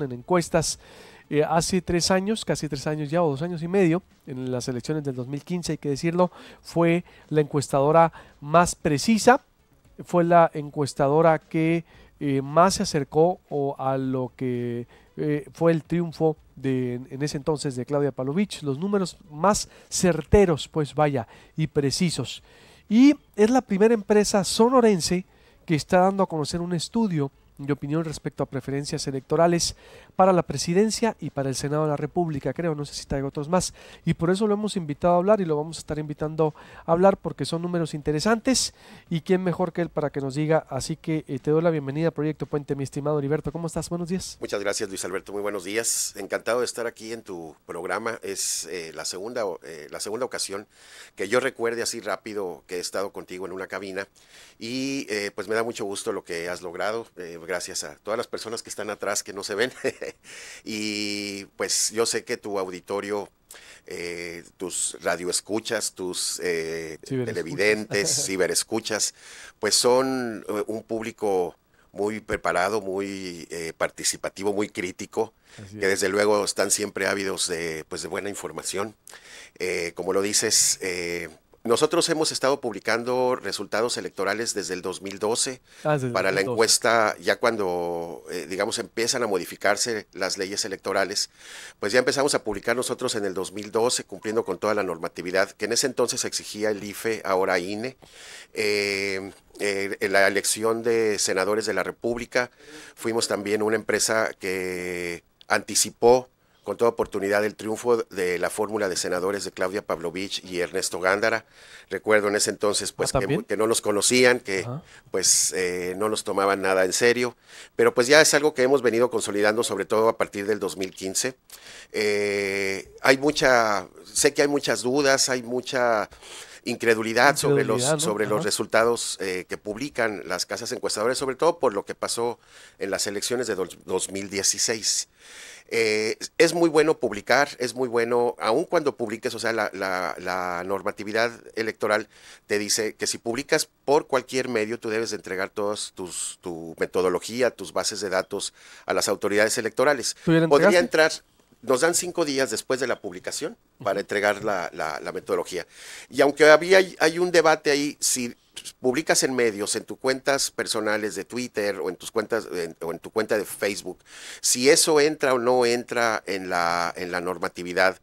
en encuestas hace 3 años, casi 3 años ya, o 2 años y medio, en las elecciones del 2015, hay que decirlo, fue la encuestadora más precisa, fue la encuestadora que más se acercó a lo que fue el triunfo en ese entonces de Claudia Pavlovich, los números más certeros, pues vaya, y precisos. Y es la primera empresa sonorense que está dando a conocer un estudio de opinión respecto a preferencias electorales para la presidencia y para el Senado de la República, creo, no sé si traigo otros más, y por eso lo hemos invitado a hablar y lo vamos a estar invitando a hablar porque son números interesantes y quién mejor que él para que nos diga, así que te doy la bienvenida a Proyecto Puente, mi estimado Heriberto, ¿cómo estás? Buenos días. Muchas gracias, Luis Alberto, muy buenos días, encantado de estar aquí en tu programa, es la segunda ocasión que yo recuerde así rápido que he estado contigo en una cabina y pues me da mucho gusto lo que has logrado, gracias a todas las personas que están atrás que no se ven y pues yo sé que tu auditorio, tus radioescuchas, tus televidentes, ciberescuchas, pues son un público muy preparado, muy participativo, muy crítico, Así que es. desde luego están siempre ávidos de, pues, de buena información. Como lo dices, nosotros hemos estado publicando resultados electorales desde el 2012 Desde el para la 2012. encuesta, ya cuando, digamos, empiezan a modificarse las leyes electorales, pues ya empezamos a publicar nosotros en el 2012, cumpliendo con toda la normatividad que en ese entonces exigía el IFE, ahora INE. En la elección de senadores de la República, fuimos también una empresa que anticipó con toda oportunidad el triunfo de la fórmula de senadores de Claudia Pavlovich y Ernesto Gándara. Recuerdo en ese entonces pues ¿También? que no nos conocían, que Ajá. pues no nos tomaban nada en serio, pero pues ya es algo que hemos venido consolidando sobre todo a partir del 2015. Sé que hay muchas dudas, hay mucha incredulidad Incredulidad, ¿no? sobre los Ajá. resultados que publican las casas encuestadoras, sobre todo por lo que pasó en las elecciones de 2016. Es muy bueno publicar, es muy bueno, aun cuando publiques, o sea, la normatividad electoral te dice que si publicas por cualquier medio, tú debes de entregar tu metodología, tus bases de datos a las autoridades electorales. ¿Tú ya la Podría entregaste? entrar, nos dan 5 días después de la publicación para Ujú. entregar la metodología. Y aunque hay un debate ahí, si publicas en medios, en tus cuentas personales de Twitter o o en tu cuenta de Facebook, si eso entra o no entra en la normatividad,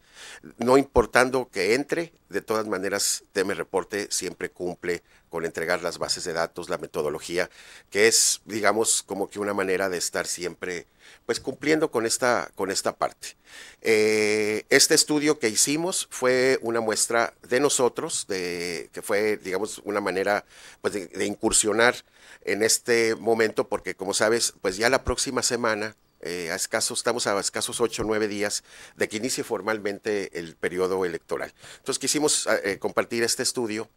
no importando que entre, de todas maneras, TM Reporte siempre cumple con entregar las bases de datos, la metodología, que es, digamos, como que una manera de estar siempre, pues, cumpliendo con esta parte. Este estudio que hicimos fue una muestra de nosotros, que fue, digamos, una manera, pues, de incursionar en este momento, porque como sabes, pues ya la próxima semana, estamos a escasos 8 o 9 días de que inicie formalmente el periodo electoral. Entonces quisimos compartir este estudio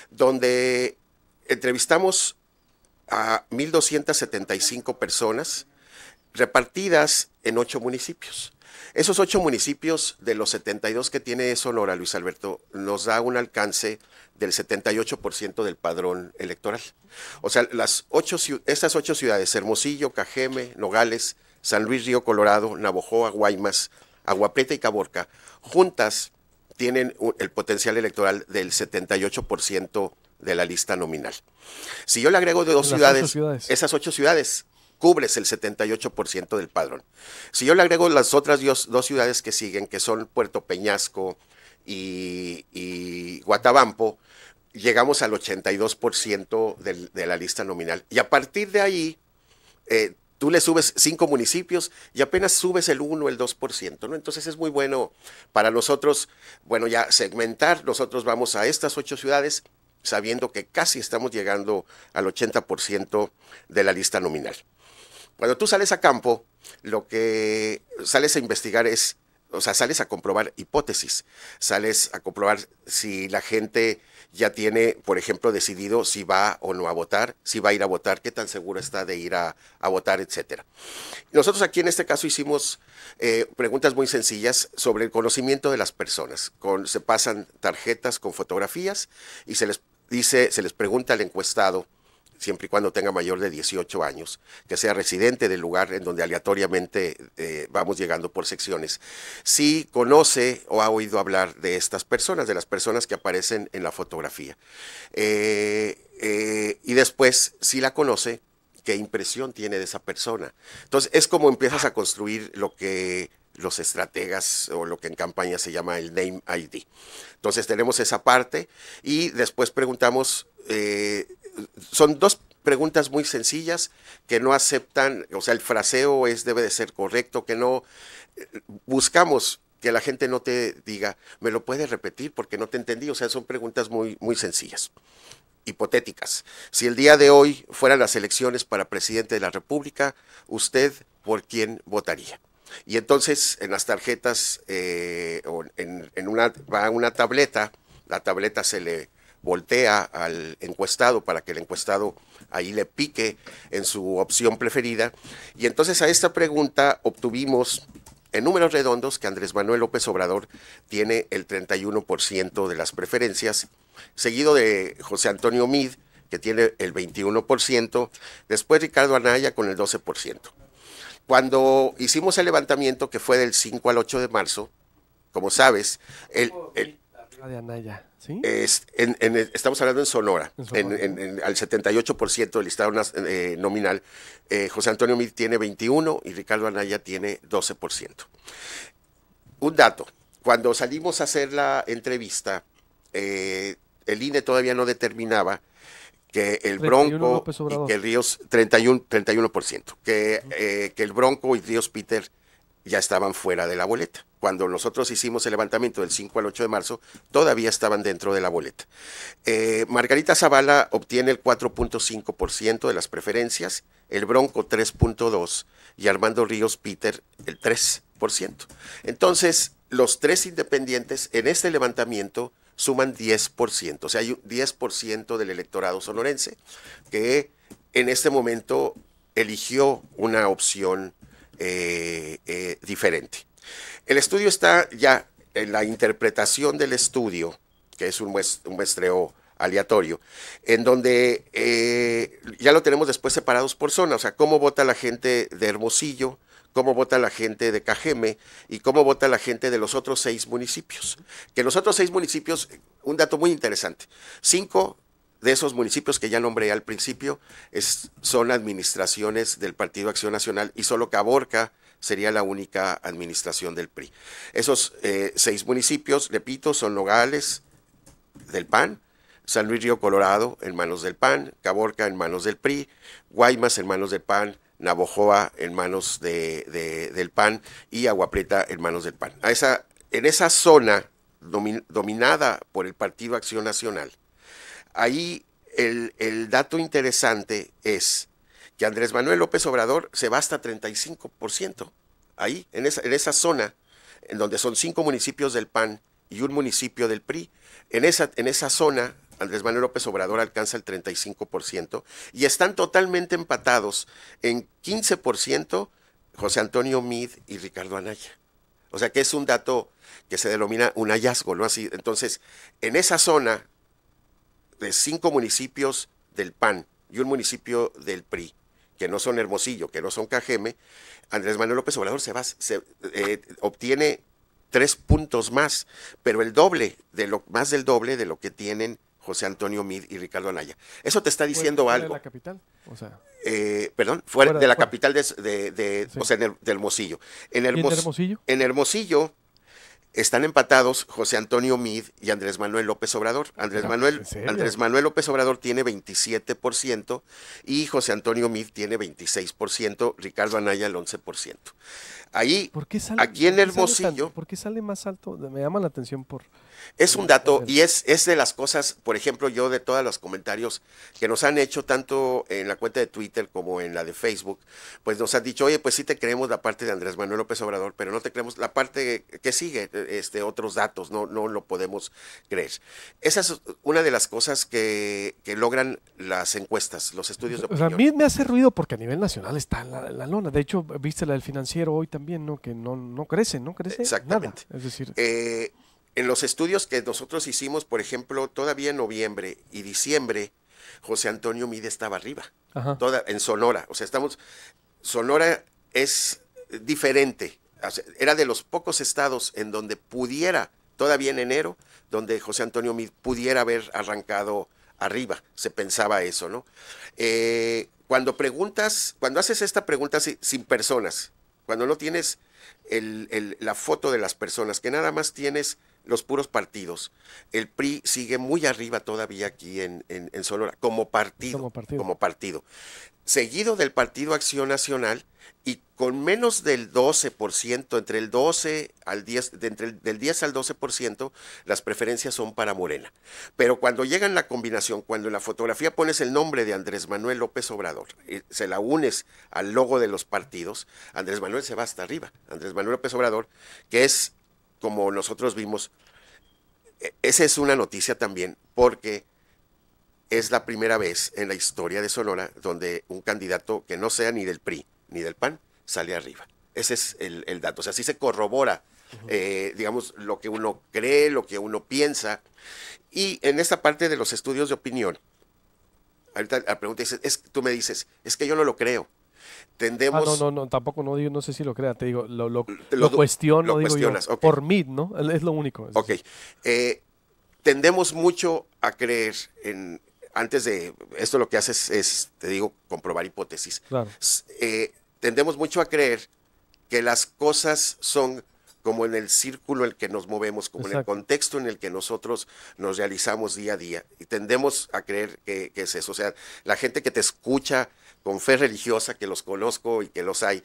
donde entrevistamos a 1,275 personas repartidas en 8 municipios. Esos 8 municipios de los 72 que tiene Sonora, Luis Alberto, nos da un alcance del 78% del padrón electoral. O sea, estas 8 ciudades, Hermosillo, Cajeme, Nogales, San Luis Río Colorado, Navojoa, Guaymas, Agua Prieta y Caborca, juntas tienen el potencial electoral del 78% de la lista nominal. Si yo le agrego de dos En las ocho ciudades, ciudades. esas 8 ciudades cubres el 78% del padrón. Si yo le agrego las otras dos ciudades que siguen, que son Puerto Peñasco y Guatabampo, llegamos al 82% de la lista nominal. Y a partir de ahí, tú le subes 5 municipios y apenas subes el 1, el 2%, ¿no? Entonces es muy bueno para nosotros, bueno, ya segmentar, nosotros vamos a estas 8 ciudades sabiendo que casi estamos llegando al 80% de la lista nominal. Cuando tú sales a campo, lo que sales a investigar es, o sea, sales a comprobar hipótesis, sales a comprobar si la gente ya tiene, por ejemplo, decidido si va o no a votar, si va a ir a votar, qué tan seguro está de ir a votar, etcétera. Nosotros aquí en este caso hicimos preguntas muy sencillas sobre el conocimiento de las personas. Se pasan tarjetas con fotografías y se les pregunta al encuestado siempre y cuando tenga mayor de 18 años, que sea residente del lugar en donde aleatoriamente vamos llegando por secciones, si conoce o ha oído hablar de estas personas, de las personas que aparecen en la fotografía. Y después, si la conoce, qué impresión tiene de esa persona. Entonces, es como empiezas a construir lo que los estrategas o lo que en campaña se llama el Name ID. Entonces, tenemos esa parte y después preguntamos, son dos preguntas muy sencillas que no aceptan, o sea, el fraseo debe de ser correcto, que no buscamos que la gente no te diga, ¿me lo puedes repetir? Porque no te entendí. O sea, son preguntas muy, muy sencillas, hipotéticas. Si el día de hoy fueran las elecciones para presidente de la República, ¿usted por quién votaría? Y entonces en las tarjetas va a una tableta, la tableta se le voltea al encuestado para que el encuestado ahí le pique en su opción preferida. Y entonces a esta pregunta obtuvimos en números redondos que Andrés Manuel López Obrador tiene el 31% de las preferencias, seguido de José Antonio Meade, que tiene el 21%, después Ricardo Anaya con el 12%. Cuando hicimos el levantamiento, que fue del 5 al 8 de marzo, como sabes, de Anaya, ¿sí? Estamos hablando en Sonora, al 78% del listado nominal, José Antonio Meade tiene 21% y Ricardo Anaya tiene 12%. Un dato, cuando salimos a hacer la entrevista, el INE todavía no determinaba que el Bronco y que el Ríos, 31%, que el Bronco y Ríos Peter ya estaban fuera de la boleta. Cuando nosotros hicimos el levantamiento del 5 al 8 de marzo, todavía estaban dentro de la boleta. Margarita Zavala obtiene el 4.5% de las preferencias, el Bronco 3.2% y Armando Ríos Peter el 3%. Entonces, los tres independientes en este levantamiento suman 10%, o sea, hay un 10% del electorado sonorense que en este momento eligió una opción diferente. El estudio está ya en la interpretación del estudio, que es un muestreo aleatorio, en donde ya lo tenemos después separados por zona, o sea, cómo vota la gente de Hermosillo, cómo vota la gente de Cajeme y cómo vota la gente de los otros 6 municipios. Que los otros 6 municipios, un dato muy interesante, 5 de esos municipios que ya nombré al principio son administraciones del Partido Acción Nacional y solo Caborca sería la única administración del PRI. Esos 6 municipios, repito, son Nogales del PAN, San Luis Río Colorado en manos del PAN, Caborca en manos del PRI, Guaymas en manos del PAN, Navojoa en manos del PAN y Agua Prieta en manos del PAN. En esa zona dominada por el Partido Acción Nacional, ahí el dato interesante es que Andrés Manuel López Obrador se va hasta 35%. Ahí, en esa zona, en donde son 5 municipios del PAN y un municipio del PRI, en esa zona Andrés Manuel López Obrador alcanza el 35% y están totalmente empatados en 15% José Antonio Meade y Ricardo Anaya. O sea que es un dato que se denomina un hallazgo, ¿no? Así, entonces, en esa zona de 5 municipios del PAN y un municipio del PRI, que no son Hermosillo, que no son Cajeme, Andrés Manuel López Obrador obtiene 3 puntos más, pero más del doble de lo que tienen José Antonio Meade y Ricardo Anaya. Eso te está diciendo ¿Fuera algo. de la capital? O sea, perdón, fuera de la capital sí. De Hermosillo. ¿Y en Hermosillo? En Hermosillo están empatados José Antonio Meade y Andrés Manuel López Obrador. Andrés Manuel López Obrador tiene 27% y José Antonio Meade tiene 26%, Ricardo Anaya el 11%. Ahí, aquí en Hermosillo... ¿Por qué sale más alto? Me llama la atención por... Es un dato y es de las cosas, por ejemplo, yo de todos los comentarios que nos han hecho tanto en la cuenta de Twitter como en la de Facebook, pues nos han dicho, oye, pues sí te creemos la parte de Andrés Manuel López Obrador, pero no te creemos la parte que sigue, otros datos, no lo podemos creer. Esa es una de las cosas que logran las encuestas, los estudios de opinión. O sea, a mí me hace ruido porque a nivel nacional está en la lona. De hecho, viste la del Financiero hoy también, ¿no? Que no crece Exactamente. Nada. Es decir... en los estudios que nosotros hicimos, por ejemplo, todavía en noviembre y diciembre, José Antonio Meade estaba arriba, Ajá. en Sonora. O sea, Sonora es diferente. O sea, era de los pocos estados en donde pudiera, todavía en enero, donde José Antonio Meade pudiera haber arrancado arriba. Se pensaba eso, ¿no? Cuando haces esta pregunta sin personas, cuando no tienes la foto de las personas, que nada más tienes los puros partidos, el PRI sigue muy arriba todavía aquí en Sonora, como partido, seguido del Partido Acción Nacional y con menos del 12%, entre el 12 al 10, del 10 al 12%, las preferencias son para Morena. Pero cuando llega en la combinación, cuando en la fotografía pones el nombre de Andrés Manuel López Obrador, se la unes al logo de los partidos, Andrés Manuel se va hasta arriba. Andrés Manuel López Obrador, que es, como nosotros vimos, esa es una noticia también, porque es la primera vez en la historia de Sonora donde un candidato que no sea ni del PRI ni del PAN sale arriba. Ese es el dato. O sea, así se corrobora, digamos, lo que uno cree, lo que uno piensa. Y en esta parte de los estudios de opinión, ahorita la pregunta tú me dices, es que yo no lo creo. Tendemos... No, tampoco, no digo, no sé si lo crea, te digo, lo cuestiono, digo yo, okay. Por Meade, ¿no? Es lo único. Ok. Tendemos mucho a creer antes de esto lo que haces es, te digo, comprobar hipótesis. Claro. Tendemos mucho a creer que las cosas son como en el círculo en el que nos movemos, como Exacto. en el contexto en el que nosotros nos realizamos día a día. Y tendemos a creer que es eso. O sea, la gente que te escucha con fe religiosa, que los conozco y que los hay,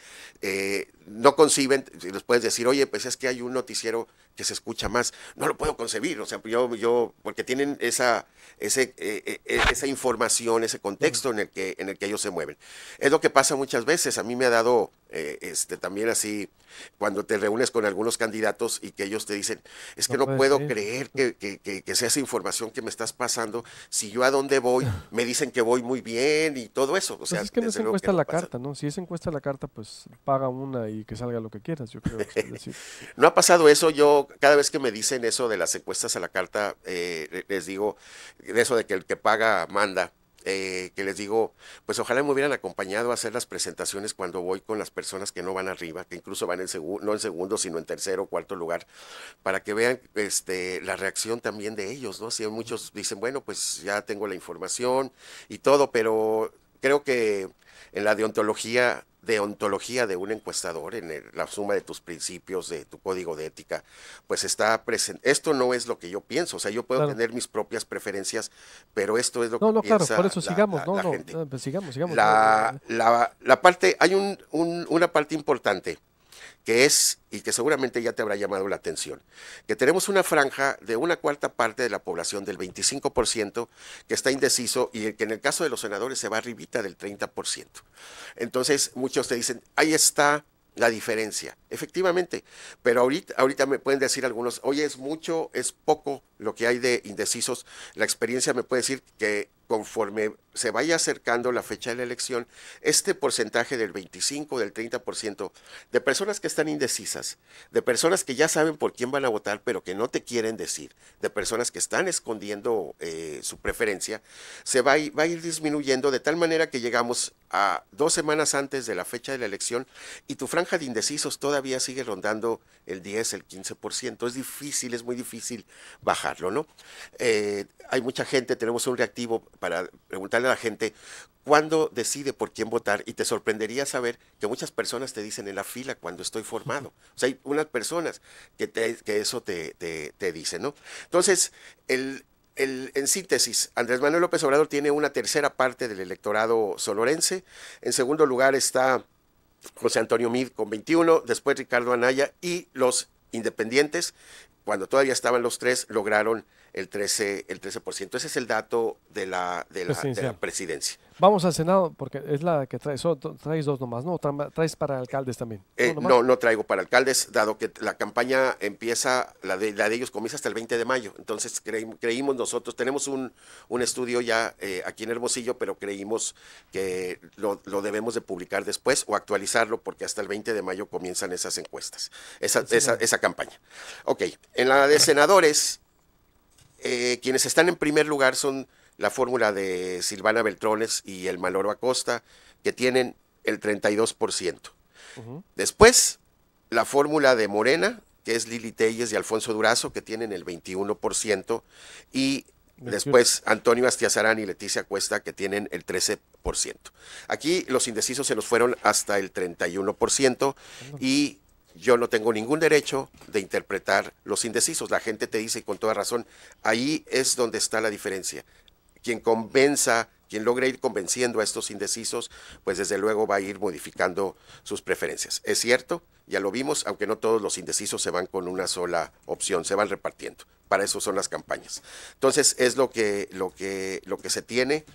no conciben, les puedes decir, oye, pues es que hay un noticiero que se escucha más. No lo puedo concebir, o sea, yo porque tienen esa información, ese contexto en el que ellos se mueven. Es lo que pasa muchas veces. A mí me ha dado también así, cuando te reúnes con algunos candidatos y que ellos te dicen, es que no puedo creer que sea esa información que me estás pasando, si yo a dónde voy, me dicen que voy muy bien y todo eso. O sea, pues es que no es encuesta la carta, ¿no? Si es encuesta la carta, pues paga una y que salga lo que quieras, yo creo. Es decir. No ha pasado eso. Yo, cada vez que me dicen eso de las encuestas a la carta, les digo, de eso de que el que paga manda. Que les digo, pues ojalá me hubieran acompañado a hacer las presentaciones cuando voy con las personas que no van arriba, que incluso van no en segundo, sino en tercero o cuarto lugar, para que vean la reacción también de ellos, ¿no? Si muchos dicen, bueno, pues ya tengo la información y todo, pero creo que en la deontología de un encuestador, en la suma de tus principios, de tu código de ética, pues está presente. Esto no es lo que yo pienso, o sea, yo puedo tener mis propias preferencias, pero esto es lo que piensa claro, por eso sigamos, la gente. Pues sigamos. La parte, hay una parte importante que es, y que seguramente ya te habrá llamado la atención, que tenemos una franja de una cuarta parte de la población, del 25%, que está indeciso y que en el caso de los senadores se va arribita del 30%. Entonces, muchos te dicen, ahí está la diferencia, efectivamente, pero ahorita me pueden decir algunos, oye, es mucho, es poco lo que hay de indecisos. La experiencia me puede decir que conforme se vaya acercando la fecha de la elección, este porcentaje del 25, del 30% de personas que están indecisas, de personas que ya saben por quién van a votar, pero que no te quieren decir, de personas que están escondiendo su preferencia, va a ir disminuyendo de tal manera que llegamos a 2 semanas antes de la fecha de la elección y tu franja de indecisos todavía sigue rondando el 10, el 15%. Es difícil, es muy difícil bajarlo, ¿no? Hay mucha gente, tenemos un reactivo para preguntarle a la gente cuándo decide por quién votar, y te sorprendería saber que muchas personas te dicen en la fila cuando estoy formado. O sea, hay unas personas que eso te dicen, ¿no? Entonces, en síntesis, Andrés Manuel López Obrador tiene una tercera parte del electorado sonorense. En segundo lugar está José Antonio Meade con 21, después Ricardo Anaya, y los independientes, cuando todavía estaban los tres, lograron el 13%. Ese es el dato de la presidencia. Vamos al Senado, porque es la que traes. Traes dos nomás, ¿no? Traes para alcaldes también. No traigo para alcaldes, dado que la campaña empieza, la de ellos comienza hasta el 20 de mayo. Entonces creímos nosotros, tenemos un estudio ya aquí en Hermosillo, pero creímos que lo debemos de publicar después o actualizarlo, porque hasta el 20 de mayo comienzan esas encuestas, esa campaña. Ok, en la de senadores, quienes están en primer lugar son la fórmula de Silvana Beltrones y el Maloro Acosta, que tienen el 32%. Después, la fórmula de Morena, que es Lili Telles y Alfonso Durazo, que tienen el 21%, y 21. después Antonio Astiazarán y Leticia Cuesta, que tienen el 13%. Aquí los indecisos se nos fueron hasta el 31%, y yo no tengo ningún derecho de interpretar los indecisos. La gente te dice, y con toda razón, ahí es donde está la diferencia. Quien convenza, quien logre ir convenciendo a estos indecisos, pues desde luego va a ir modificando sus preferencias. Es cierto, ya lo vimos, aunque no todos los indecisos se van con una sola opción, se van repartiendo. Para eso son las campañas. Entonces es lo que se tiene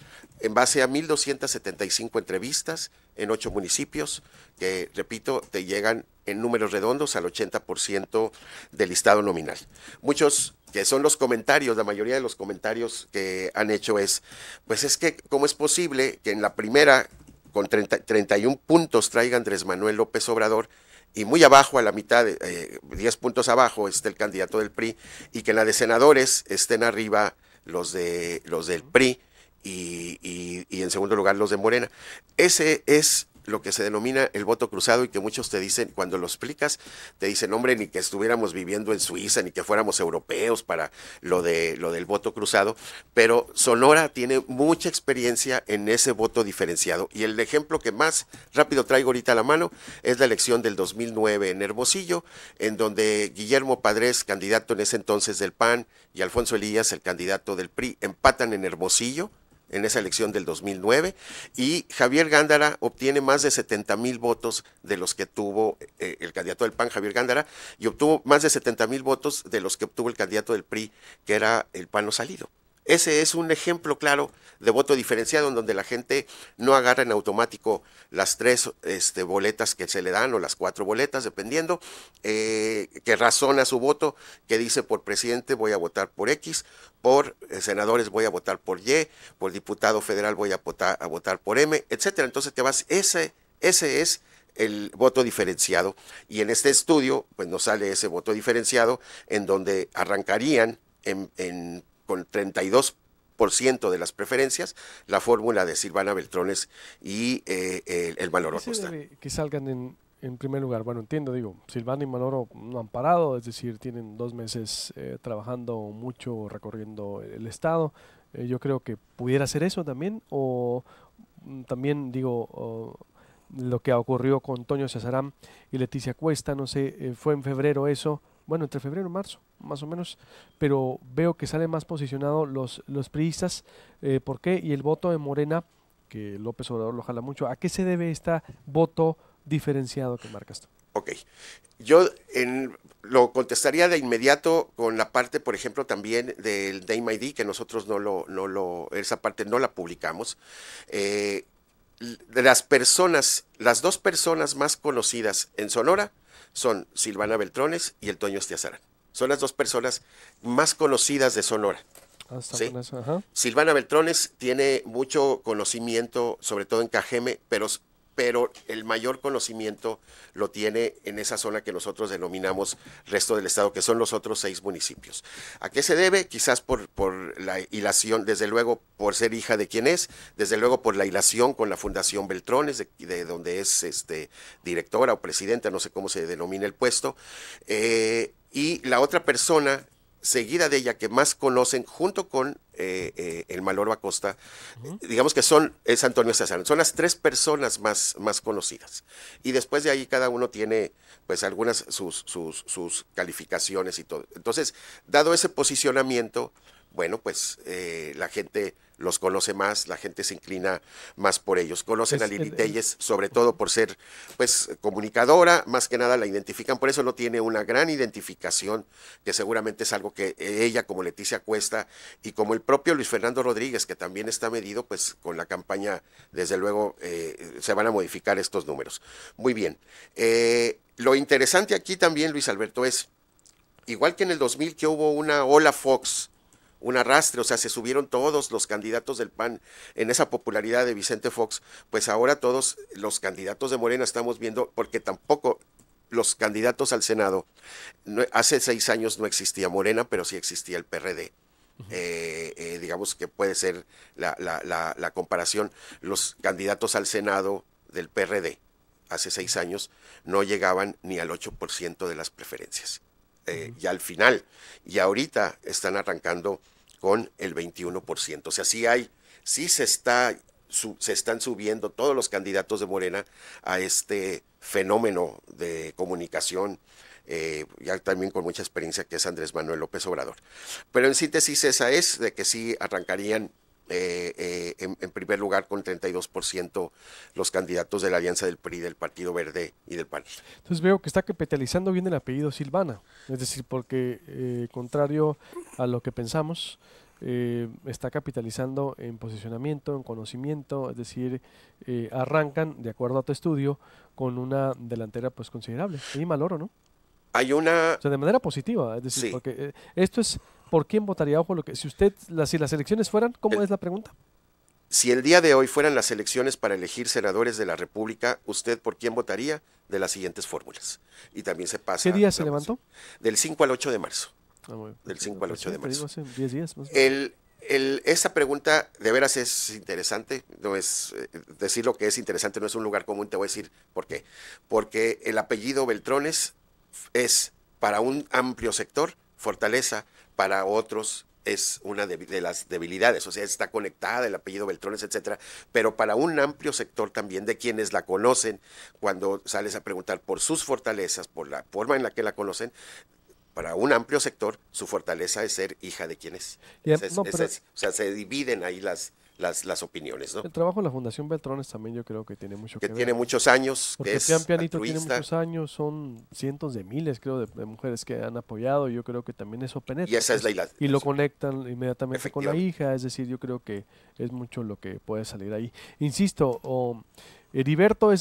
en base a 1,275 entrevistas en 8 municipios, que, repito, te llegan en números redondos al 80% del listado nominal. Muchos, que son los comentarios, la mayoría de los comentarios que han hecho es, pues es que, ¿cómo es posible que en la primera, con 31 puntos, traiga Andrés Manuel López Obrador, y muy abajo, a la mitad, 10 puntos abajo, esté el candidato del PRI, y que en la de senadores estén arriba los del PRI, y en segundo lugar los de Morena? Ese es lo que se denomina el voto cruzado, y que muchos te dicen, cuando lo explicas, te dicen, hombre, ni que estuviéramos viviendo en Suiza, ni que fuéramos europeos para lo del voto cruzado, pero Sonora tiene mucha experiencia en ese voto diferenciado, y el ejemplo que más rápido traigo ahorita a la mano es la elección del 2009 en Hermosillo, en donde Guillermo Padres, candidato en ese entonces del PAN, y Alfonso Elías, el candidato del PRI, empatan en Hermosillo, en esa elección del 2009, y Javier Gándara obtiene más de 70,000 votos de los que tuvo el candidato del PAN, Javier Gándara, y obtuvo más de 70,000 votos de los que obtuvo el candidato del PRI, que era el Pano Salido. Ese es un ejemplo claro de voto diferenciado, en donde la gente no agarra en automático las 3 boletas que se le dan, o las 4 boletas, dependiendo, que razona su voto, que dice, por presidente voy a votar por X, por senadores voy a votar por Y, por diputado federal voy a votar por M, etcétera. Entonces ese es el voto diferenciado, y en este estudio pues nos sale ese voto diferenciado, en donde arrancarían con 32% de las preferencias la fórmula de Silvana Beltrones y el Maloro Acosta. Que salgan en primer lugar. Bueno, entiendo, digo, Silvana y Manoro no han parado, es decir, tienen 2 meses trabajando mucho, recorriendo el estado. Yo creo que pudiera ser eso también, o también digo, lo que ocurrió con Toño Cesarán y Leticia Cuesta, no sé, fue en febrero eso, bueno, entre febrero y marzo, más o menos, pero veo que salen más posicionados los priistas. ¿Por qué? Y el voto de Morena, que López Obrador lo jala mucho, ¿a qué se debe este voto diferenciado que marcas tú? Ok, yo lo contestaría de inmediato con la parte, por ejemplo, también del Name ID, que nosotros esa parte no la publicamos. De las 2 personas más conocidas en Sonora son Silvana Beltrones y el Toño Astiazarán. Son las 2 personas más conocidas de Sonora. ¿Sí? Silvana Beltrones tiene mucho conocimiento, sobre todo en Cajeme, pero el mayor conocimiento lo tiene en esa zona que nosotros denominamos resto del estado, que son los otros 6 municipios. ¿A qué se debe? Quizás por la hilación, desde luego por ser hija de quien es, desde luego por la hilación con la Fundación Beltrones, de donde es directora o presidenta, no sé cómo se denomina el puesto, y la otra persona seguida de ella que más conocen, junto con el Maloro Acosta, digamos que es Antonio Cesarán. Son las 3 personas más conocidas, y después de ahí cada uno tiene pues algunas sus calificaciones y todo. Entonces, dado ese posicionamiento, bueno, pues la gente los conoce más, la gente se inclina más por ellos. Conocen a Lili Telles, sobre todo por ser pues comunicadora, más que nada la identifican, por eso no tiene una gran identificación, que seguramente es algo que ella, como Leticia Cuesta, y como el propio Luis Fernando Rodríguez, que también está medido, pues con la campaña, desde luego, se van a modificar estos números. Muy bien. Lo interesante aquí también, Luis Alberto, es, igual que en el 2000 que hubo una ola Fox, un arrastre, o sea, se subieron todos los candidatos del PAN en esa popularidad de Vicente Fox, pues ahora todos los candidatos de Morena estamos viendo, porque tampoco los candidatos al Senado, hace 6 años no existía Morena, pero sí existía el PRD. digamos que puede ser la comparación. Los candidatos al Senado del PRD hace 6 años no llegaban ni al 8% de las preferencias. Ya al final, y ahorita están arrancando con el 21%. O sea, sí se están subiendo todos los candidatos de Morena a este fenómeno de comunicación, ya también con mucha experiencia, que es Andrés Manuel López Obrador. Pero en síntesis esa es, de que sí arrancarían en primer lugar con 32% los candidatos de la alianza del PRI, del Partido Verde y del PAN. Entonces veo que está capitalizando bien el apellido Silvana, es decir, porque contrario a lo que pensamos, está capitalizando en posicionamiento, en conocimiento, es decir, arrancan, de acuerdo a tu estudio, con una delantera pues considerable. Y Maloro, ¿no? Hay una... O sea, de manera positiva, es decir, Sí. porque esto es por quién votaría, ojo, lo que, si si las elecciones fueran, ¿cómo es la pregunta? Si el día de hoy fueran las elecciones para elegir senadores de la República, ¿usted por quién votaría? De las siguientes fórmulas. Y también se pasa... ¿Qué día se levantó? Del 5 al 8 de marzo. Bueno, Del 5 al 8 de marzo. Te digo, hace 10 días más. Esta pregunta de veras es interesante, no es decir lo que es interesante, no es un lugar común, te voy a decir por qué. Porque el apellido Beltrones es para un amplio sector fortaleza, para otros es una de las debilidades, o sea, está conectada el apellido Beltrones, etcétera, pero para un amplio sector también de quienes la conocen, cuando sales a preguntar por sus fortalezas, por la forma en la que la conocen, para un amplio sector, su fortaleza es ser hija de quien es. O sea, se dividen ahí las opiniones, ¿no? El trabajo de la Fundación Beltrones también yo creo que tiene mucho que ver. Tiene muchos años, porque que es Pian Pianito altruista. Tiene muchos años, son cientos de miles, creo, de mujeres que han apoyado, yo creo que también eso penetra. Y esa es y lo conectan inmediatamente con la hija, es decir, yo creo que es mucho lo que puede salir ahí. Insisto, Heriberto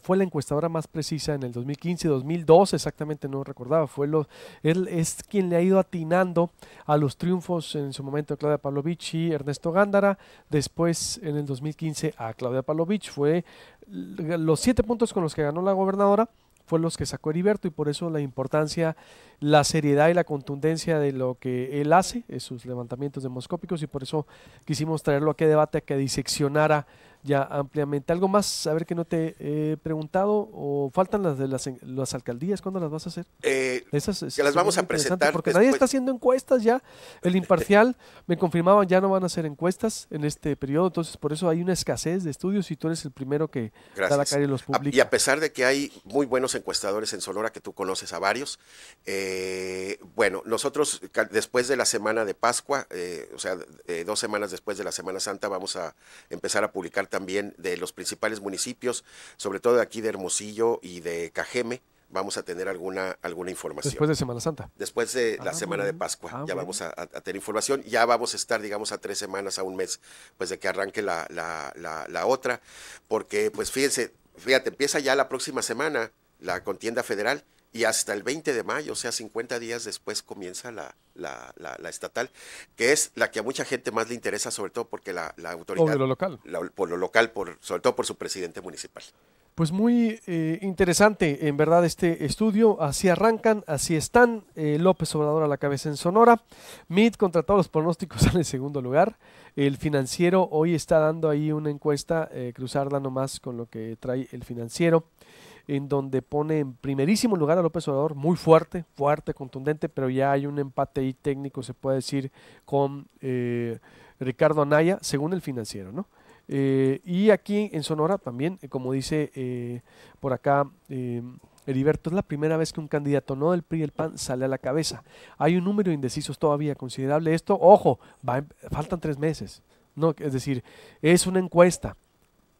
fue la encuestadora más precisa en el 2015, 2012, exactamente no recordaba, él es quien le ha ido atinando a los triunfos en su momento de Claudia Pavlovich y Ernesto Gándara, después en el 2015 a Claudia Pavlovich, fue los 7 puntos con los que ganó la gobernadora, fue los que sacó Heriberto, y por eso la importancia, la seriedad y la contundencia de lo que él hace, sus levantamientos demoscópicos, y por eso quisimos traerlo aquí a debate, a que diseccionara ya ampliamente. ¿Algo más, a ver, que no te he preguntado? ¿O faltan las de las alcaldías? ¿Cuándo las vas a hacer? Esas que las vamos a presentar porque nadie está haciendo encuestas ya. El Imparcial me confirmaban, ya no van a hacer encuestas en este periodo, entonces por eso hay una escasez de estudios y tú eres el primero que da la cara y los publica. Y a pesar de que hay muy buenos encuestadores en Sonora, que tú conoces a varios, bueno, nosotros después de la semana de Pascua, o sea, 2 semanas después de la Semana Santa, vamos a empezar a publicar también de los principales municipios, sobre todo de aquí de Hermosillo y de Cajeme. Vamos a tener alguna información. Después de Semana Santa. Después de la semana de Pascua, ya vamos a tener información. Ya vamos a estar, digamos, a 3 semanas, a un mes, pues de que arranque la otra. Porque, pues fíjate, empieza ya la próxima semana la contienda federal y hasta el 20 de mayo, o sea, 50 días después comienza la estatal, que es la que a mucha gente más le interesa, sobre todo porque la autoridad... Por lo local. Por lo local, sobre todo por su presidente municipal. Pues muy interesante, en verdad, este estudio. Así arrancan, así están. López Obrador a la cabeza en Sonora. Mitt, contra todos los pronósticos, sale en segundo lugar. El Financiero hoy está dando ahí una encuesta, cruzarla nomás con lo que trae el Financiero, en donde pone en primerísimo lugar a López Obrador, muy fuerte, contundente, pero ya hay un empate ahí técnico, se puede decir, con Ricardo Anaya, según el Financiero, ¿no? Y aquí en Sonora también, como dice por acá Heriberto, es la primera vez que un candidato no del PRI y el PAN sale a la cabeza. Hay un número de indecisos todavía considerable. Esto, ojo, faltan 3 meses, ¿no? Es decir, es una encuesta.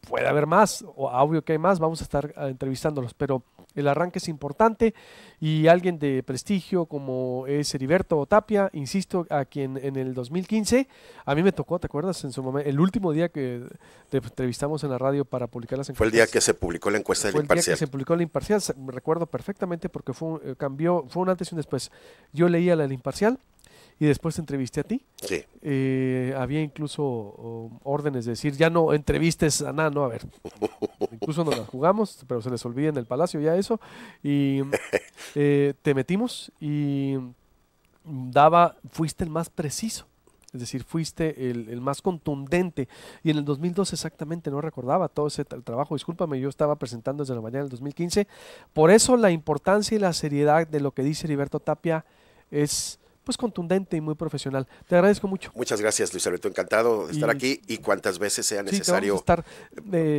Puede haber más, o obvio que hay más, vamos a estar entrevistándolos, pero el arranque es importante y alguien de prestigio como es Heriberto Tapia, insisto, a quien en el 2015, a mí me tocó, ¿te acuerdas? En su momento, el último día que te entrevistamos en la radio para publicar las encuestas. Fue el día que se publicó la encuesta del Imparcial. Fue el día que se publicó la Imparcial, me recuerdo perfectamente porque fue un antes y un después. Yo leía la del Imparcial y después te entrevisté a ti. Sí. Había incluso órdenes de decir, ya no entrevistes a nada, no, a ver. Incluso nos la jugamos, pero se les olvida en el Palacio ya eso. Y te metimos y fuiste el más preciso. es decir, fuiste el más contundente. Y en el 2002 exactamente, no recordaba todo ese trabajo, discúlpame, yo estaba presentando desde la mañana del 2015. Por eso la importancia y la seriedad de lo que dice Heriberto Tapia es pues contundente y muy profesional. Te agradezco mucho. Muchas gracias, Luis Alberto. Encantado de estar aquí y cuantas veces sea necesario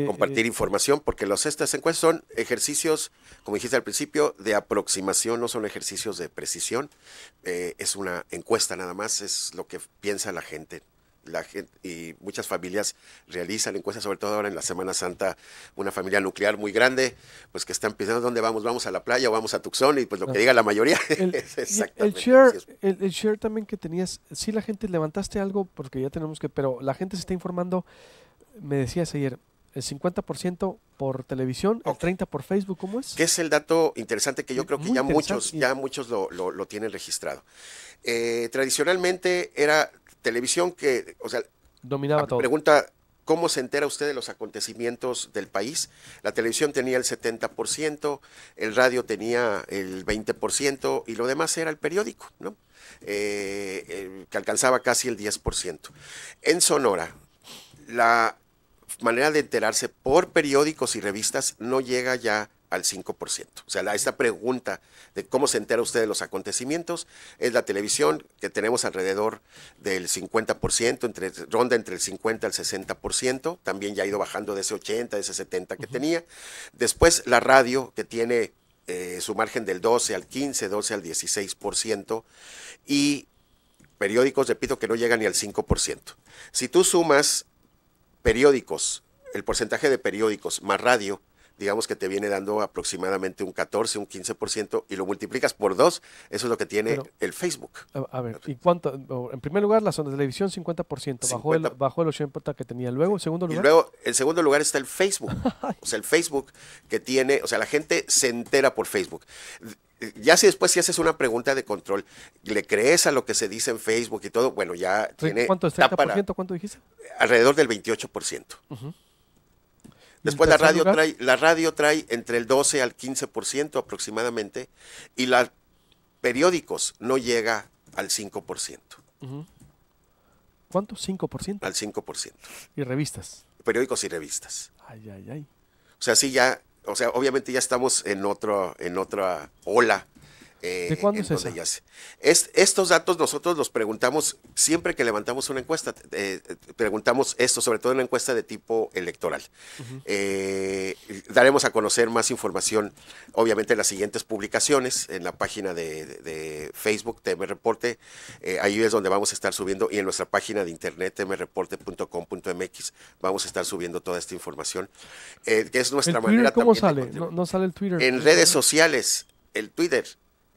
compartir información, porque estas encuestas son ejercicios, como dijiste al principio, de aproximación, no son ejercicios de precisión. Es una encuesta nada más, es lo que piensa la gente. Y muchas familias realizan encuestas, sobre todo ahora en la Semana Santa, una familia nuclear muy grande, pues que están pensando dónde vamos a la playa o vamos a Tucson, y pues lo que diga la mayoría es exactamente. El share también que tenías, sí, la gente, levantaste algo, porque ya tenemos que, pero la gente se está informando, me decías ayer, el 50% por televisión, el 30% por Facebook, ¿cómo es? Que es el dato interesante que yo creo que ya muchos lo tienen registrado. Tradicionalmente era televisión que, o sea, dominaba todo. Pregunta, ¿cómo se entera usted de los acontecimientos del país? La televisión tenía el 70%, el radio tenía el 20% y lo demás era el periódico, ¿no? Que alcanzaba casi el 10%. En Sonora, la manera de enterarse por periódicos y revistas no llega ya al 5%. O sea, esta pregunta de cómo se entera usted de los acontecimientos es la televisión, que tenemos alrededor del 50%, ronda entre el 50 al 60%, también ya ha ido bajando de ese 80, de ese 70 que tenía. Después la radio, que tiene su margen del 12 al 15, 12 al 16%, y periódicos, repito, que no llegan ni al 5%. Si tú sumas periódicos, el porcentaje de periódicos más radio, digamos que te viene dando aproximadamente un 14, un 15%, y lo multiplicas por 2, eso es lo que tiene el Facebook. A ver, ¿y cuánto? En primer lugar, la zona de televisión, 50%, bajó el 80% que tenía. Luego, en segundo lugar. Y luego, en segundo lugar está el Facebook. O sea, el Facebook que tiene, o sea, la gente se entera por Facebook. Ya si después si haces una pregunta de control, le crees a lo que se dice en Facebook y todo, bueno, ya tiene... ¿Cuánto es? ¿30%? ¿Cuánto dijiste? Alrededor del 28%. Después la radio trae entre el 12 al 15% aproximadamente, y los periódicos no llega al 5%. ¿Cuánto? 5%. Al 5%. ¿Y revistas? Periódicos y revistas. Ay, ay, ay. O sea, sí ya, o sea, obviamente ya estamos en otra ola. ¿De cuándo es eso? Estos datos nosotros los preguntamos siempre que levantamos una encuesta. Preguntamos esto, sobre todo en una encuesta de tipo electoral. Daremos a conocer más información, obviamente, en las siguientes publicaciones, en la página de Facebook, TM Reporte. Ahí es donde vamos a estar subiendo, y en nuestra página de internet, tmreporte.com.mx, vamos a estar subiendo toda esta información, que es nuestra manera también. ¿Cómo sale? No sale el Twitter. En redes sociales, el Twitter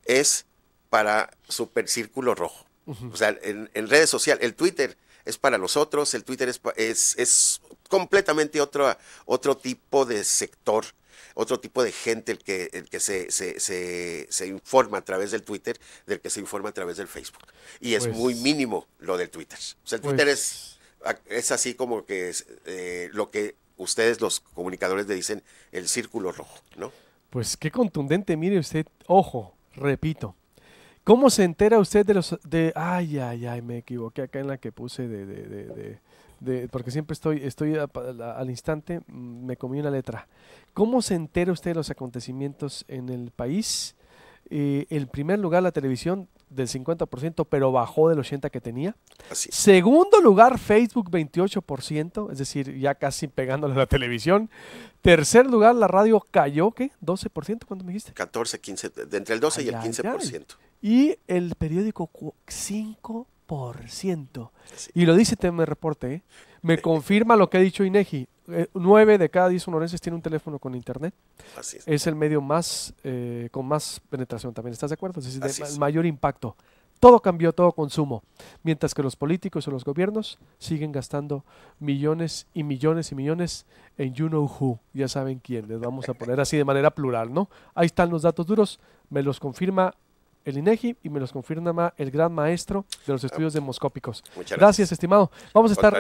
es para Super Círculo Rojo. O sea, en redes sociales, el Twitter es para nosotros, el Twitter es completamente otro tipo de sector, otro tipo de gente el que se informa a través del Twitter, del que se informa a través del Facebook. Y es muy mínimo lo del Twitter. O sea, el Twitter es así como que es, lo que ustedes, los comunicadores, le dicen el círculo rojo, ¿no? Pues qué contundente, mire usted, ojo, repito. ¿Cómo se entera usted ay, me equivoqué acá en la que puse porque siempre estoy al instante, me comí una letra. ¿Cómo se entera usted de los acontecimientos en el país? En primer lugar, la televisión del 50%, pero bajó del 80% que tenía. Así. Segundo lugar, Facebook 28%, es decir, ya casi pegándole a la televisión. Tercer lugar, la radio cayó, ¿qué? ¿12%? ¿Cuánto me dijiste? 14, 15, de entre el 12 y el 15%. Y el periódico 5%. Sí. Y lo dice TM Reporte, ¿eh? Me confirma lo que ha dicho INEGI. 9 de cada 10 sonorenses tienen un teléfono con internet. Así es. Es el medio más con más penetración también. ¿Estás de acuerdo? Es decir, el mayor impacto. Todo cambió, todo consumo. Mientras que los políticos o los gobiernos siguen gastando millones y millones y millones en you know who. Ya saben quién. Les vamos a poner así de manera plural, ¿no? Ahí están los datos duros. Me los confirma el INEGI y me los confirma el gran maestro de los estudios demoscópicos. Muchas gracias, estimado. Vamos a estar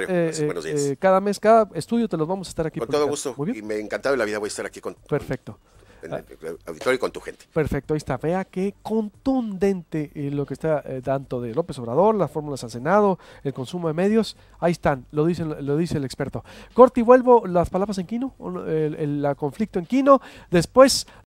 cada mes, cada estudio te los vamos a estar aquí. Con todo gusto. Muy bien. Y me encantado de la vida voy a estar aquí con. Perfecto. en el auditorio y con tu gente. Perfecto, ahí está. Vea qué contundente lo que está tanto de López Obrador, las fórmulas al Senado, el consumo de medios. Ahí están, lo dice el experto. Corte y vuelvo, las palabras en Quino, el conflicto en Quino. Después